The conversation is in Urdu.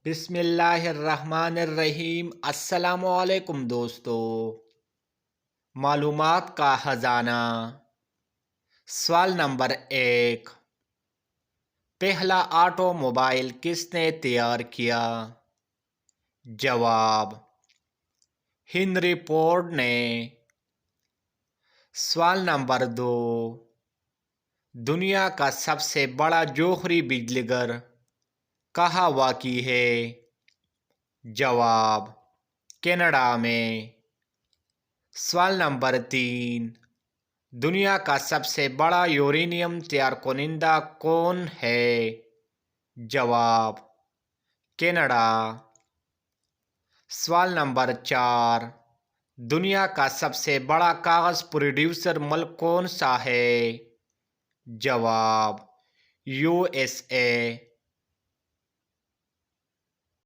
بسم اللہ الرحمن الرحیم۔ السلام علیکم دوستو۔ معلومات کا خزانہ۔ سوال نمبر 1، پہلا آٹو موبائل کس نے تیار کیا؟ جواب، ہنری فورڈ نے۔ سوال نمبر 2، دنیا کا سب سے بڑا جوہری بجلی گھر کہاں واقع ہے؟ جواب، کینیڈا میں۔ سوال نمبر 3، دنیا کا سب سے بڑا یورینیم تیار کنندہ کون ہے؟ جواب، کینیڈا۔ سوال نمبر 4، دنیا کا سب سے بڑا کاغذ پروڈیوسر ملک کون سا ہے؟ جواب، USA۔